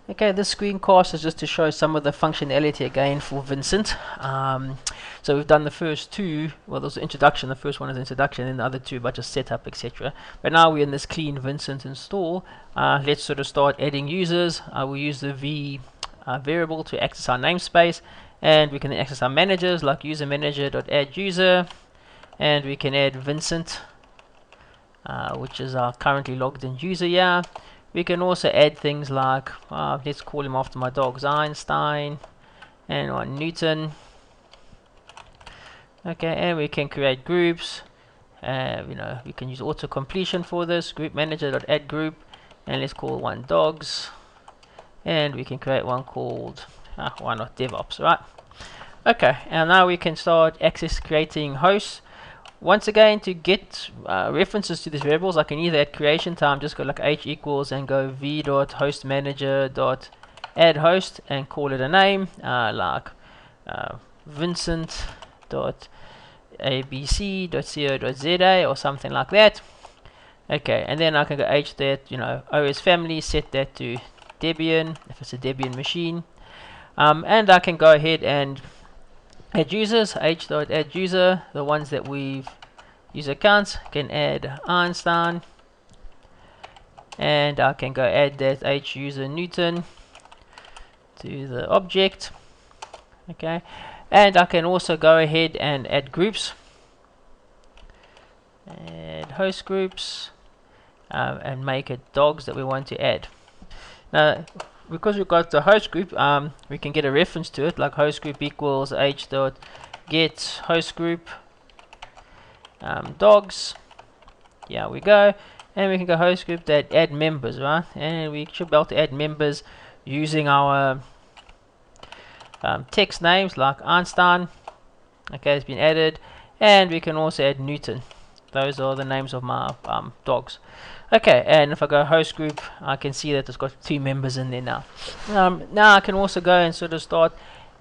Okay, this screencast is just to show some of the functionality again for Vincent. So we've done the first two, well, there's the introduction, the first one is introduction, and the other two about just setup, etc. But now we're in this clean Vincent install. Let's sort of start adding users. We'll use the v variable to access our namespace, and we can access our managers like user manager.add user, and we can add Vincent, which is our currently logged in user here. We can also add things like, let's call him after my dogs, Einstein and one Newton. Okay, and we can create groups. We can use auto completion for this. Group manager.add group, and let's call one dogs. And we can create one called, why not DevOps, right? Okay, and now we can start creating hosts. Once again, to get references to these variables, I can either at creation time just go like h equals and go v.hostmanager.add host and call it a name like Vincent.abc.co.za or something like that. Okay, and then I can go h that, OS family, set that to Debian if it's a Debian machine, and I can go ahead and add users, h.add user, the ones that we've user accounts, can add Einstein, and I can go add that h user Newton to the object. Okay, and I can also go ahead and add groups, add host groups, and make it dogs that we want to add. Now, because we've got the host group, we can get a reference to it, like host group equals h.get host group dogs. Here we go, and we can go host group that add members, right? And we should be able to add members using our text names like Einstein. Okay, it's been added, and we can also add Newton. Those are the names of my dogs. Okay, and if I go host group, I can see that it's got 2 members in there now. Now I can also go and sort of start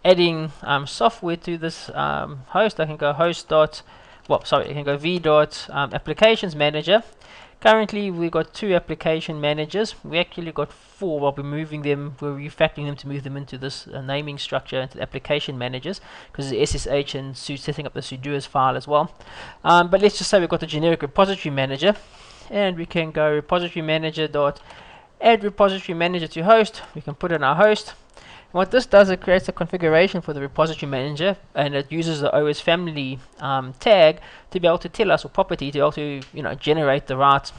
adding software to this host. I can go I can go v.applications manager. Currently we've got 2 application managers. We actually got 4. We'll be moving them, we're refactoring them to move them into this naming structure, into the application managers, because the SSH and setting up the sudoers file as well. But let's just say we've got the generic repository manager, and we can go repository manager dot add repository manager to host. We can put in our host. What this does, it creates a configuration for the repository manager, and it uses the OS family tag to be able to tell us, or property to be able to generate the right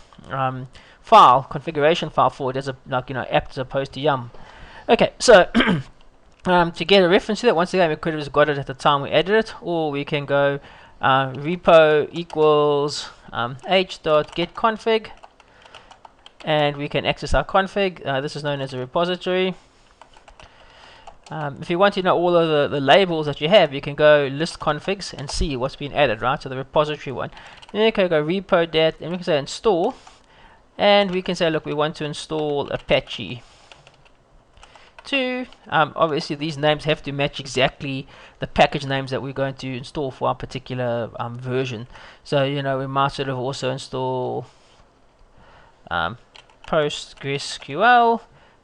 configuration file for it as a apt as opposed to yum. Okay, so to get a reference to that, once again we could have just got it at the time we added it, or we can go repo equals h.getConfig, and we can access our config. This is known as a repository. If you want to know all of the labels that you have, you can go list configs and see what's been added, right? So the repository one. Then you can go repo dat, and we can say install, and we can say, look, we want to install Apache 2. Obviously these names have to match exactly the package names that we're going to install for our particular version. So we might sort of also install PostgreSQL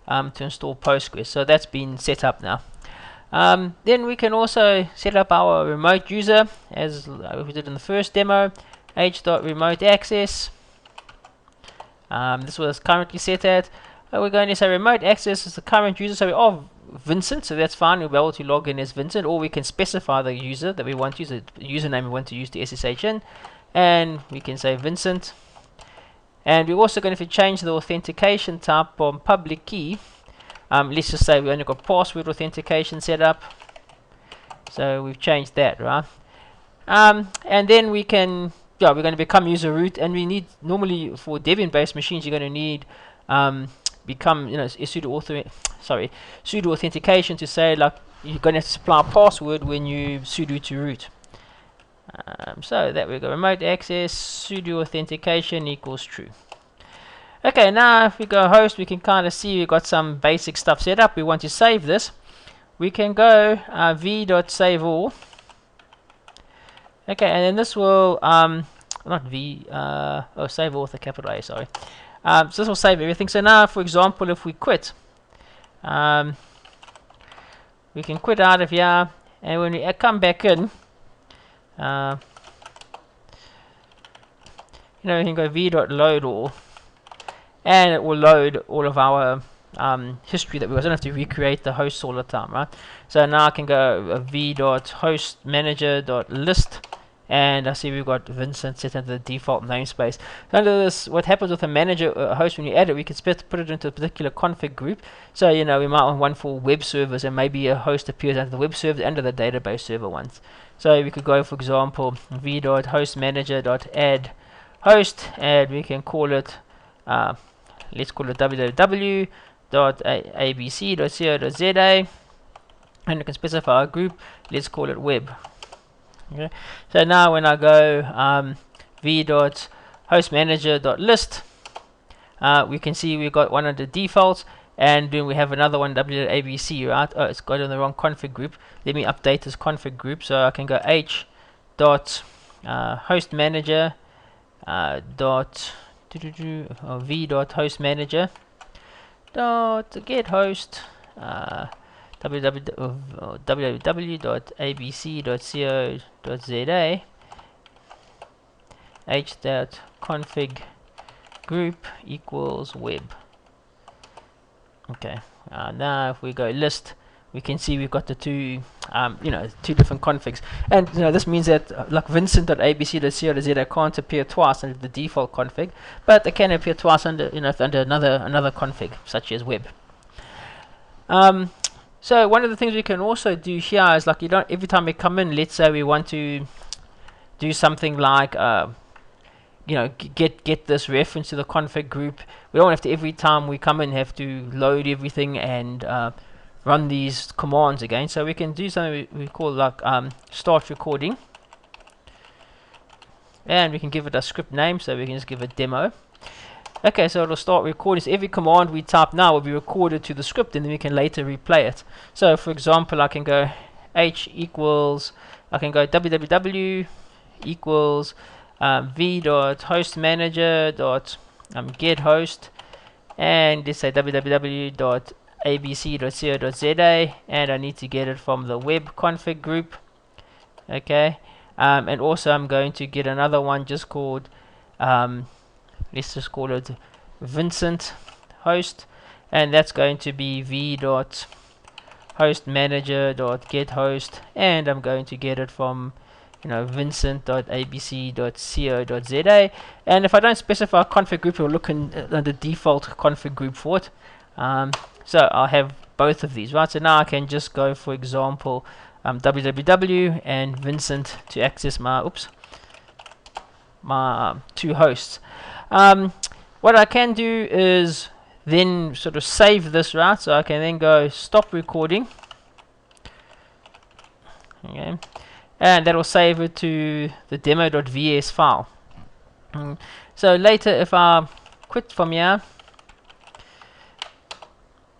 to install Postgres. So that's been set up now. Then we can also set up our remote user as we did in the first demo, h.remote access. This was currently set at. We're going to say remote access is the current user, so we are Vincent, so that's fine. We'll be able to log in as Vincent, or we can specify the user that we want to use, the username we want to use to SSH in, and we can say Vincent. And we're also going to change the authentication type from public key. Let's just say we only got password authentication set up, so we've changed that, right? And then we can, we're going to become user root, and we need, normally for Debian based machines, you're going to need sudo authentication to say, like, you're going to have to supply a password when you sudo to root. So that we go remote access sudo authentication equals true. Okay, now if we go host, we can kind of see we've got some basic stuff set up. We want to save this. We can go v.saveall. Okay, and then this will save all with a capital A, sorry. So this will save everything. So now, for example, if we quit, Um, we can quit out of here, and when we come back in, uh, you can go v.load all, and it will load all of our history that we don't have to recreate the hosts all the time, right? So now I can go v.hostmanager.list, and I see we've got Vincent set into the default namespace. So under this, what happens with a manager host when you add it, we can put it into a particular config group. So we might want one for web servers, and maybe a host appears under the web server and under the database server ones. So we could go, for example, v.hostmanager.add host, and we can call it let's call it www.abc.co.za, and we can specify a group. Let's call it web. Okay. So now when I go v.hostmanager.list, we can see we've got one under defaults, and then we have another one w.abc, right? Oh, it's got in the wrong config group. Let me update this config group, so I can go h.hostmanager v.hostmanager get host www.abc.co.za h.config group equals web. Okay, now if we go list, we can see we've got the two different configs, and this means that like Vincent.abc.co.za can't appear twice under the default config, but they can appear twice under under another config such as web. So one of the things we can also do here is, like, every time we come in, let's say we want to do something like get this reference to the config group. We don't have to, every time we come in, have to load everything and run these commands again. So we can do something we call like start recording, and we can give it a script name, so we can just give it demo. Okay, so it'll start recording. So every command we type now will be recorded to the script, and then we can later replay it. So for example, I can go www equals v.hostmanager.get host, and let's say www.abc.co.za, and I need to get it from the web config group. Okay, and also I'm going to get another one just called let's just call it Vincent host, and that's going to be v.hostmanager.get host, and I'm going to get it from Vincent.abc.co.za. and if I don't specify a config group, it will look in the default config group for it. So I'll have both of these, right? So now I can just go, for example, www and Vincent to access my two hosts. What I can do is then sort of save this, right? So I can then go stop recording. Okay. And that will save it to the demo.vs file. So later, if I quit from here,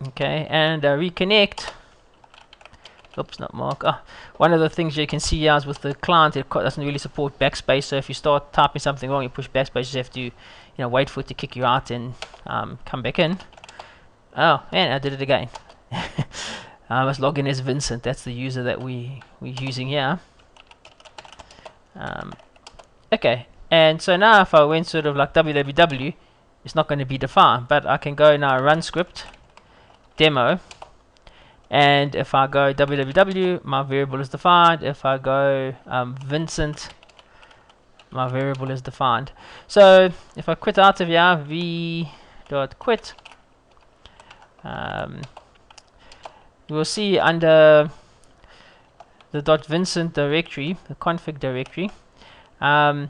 okay, and reconnect, not mark. One of the things you can see here is with the client, it doesn't really support backspace. So if you start typing something wrong, you push backspace, you just have to wait for it to kick you out and come back in. Oh man, I did it again. I must log in as Vincent. That's the user that we're using here. Okay, and so now if I went sort of like www, it's not going to be defined, but I can go now run script demo, and if I go www, my variable is defined. If I go Vincent, my variable is defined. So if I quit out of here, v.quit, we'll see under the .vincent directory, the config directory, there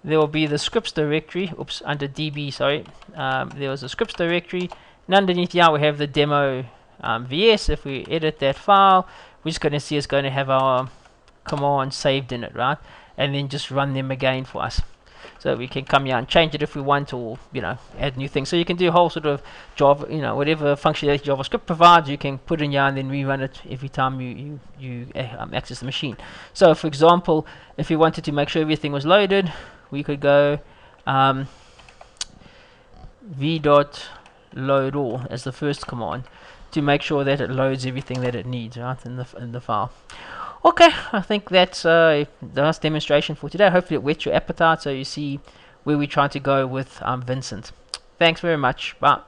will be the scripts directory, under db, sorry, there was a scripts directory, and underneath here we have the demo vs. If we edit that file, we're just going to see it's going to have our commands saved in it, right? And then just run them again for us. So we can come here and change it if we want, or add new things. So you can do a whole sort of Java, whatever functionality JavaScript provides, you can put in here and then rerun it every time you access the machine. So for example, if we wanted to make sure everything was loaded, we could go v.load load all as the first command to make sure that it loads everything that it needs, right, in the file. Okay, I think that's the last demonstration for today. Hopefully it whets your appetite so you see where we're trying to go with Vincent. Thanks very much. Bye.